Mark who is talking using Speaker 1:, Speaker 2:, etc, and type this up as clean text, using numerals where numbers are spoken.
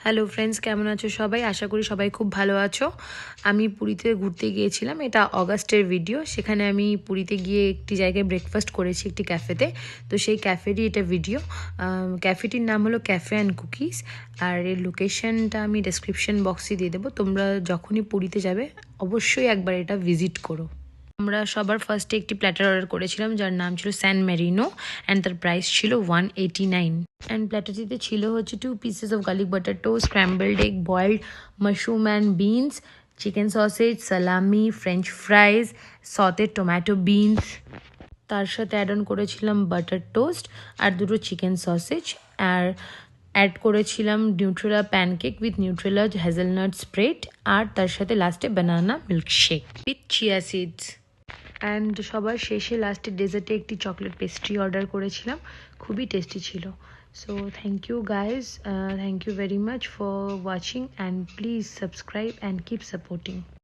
Speaker 1: Hello friends, কেমন আছো সবাই? আশা করি সবাই খুব ভালো আছো। আমি পুরীতে ঘুরতে গিয়েছিলাম, এটা অগাস্টের ভিডিও। সেখানে আমি পুরীতে গিয়ে একটি জায়গায় ব্রেকফাস্ট করেছি, একটি ক্যাফেতে। তো সেই ক্যাফেরই এটা ভিডিও। ক্যাফেটির নাম হলো ক্যাফে অ্যান্ড কুকিজ, আর এর লোকেশনটা আমি ডেসক্রিপশন বক্সে দিয়ে দেবো। তোমরা যখনই পুরীতে যাবে অবশ্যই একবার এটা ভিজিট করো। আমরা সবার ফার্স্টে একটি প্ল্যাটার অর্ডার করেছিলাম, যার নাম ছিল স্যান মেরিনো, অ্যান্ড তার প্রাইস ছিল 189। অ্যান্ড প্ল্যাটারটিতে ছিল হচ্ছে 2 pieces of garlic butter toast, scrambled egg, boiled mushroom and beans, chicken sausage, salami, french fries, sauteed tomato beans। তার সাথে অ্যাড অন করেছিলাম বাটার টোস্ট আর দুটো চিকেন সসেজ, আর অ্যাড করেছিলাম Nutrela pancake with Nutrela hazelnut spread, আর তার সাথে লাস্টে banana milkshake with chia seeds. And সবার শেষে লাস্টে ডেজার্টে একটি চকলেট পেস্ট্রি অর্ডার করেছিলাম, খুবই টেস্টি ছিল। So thank you guys, thank you very much for watching, and please subscribe and keep supporting.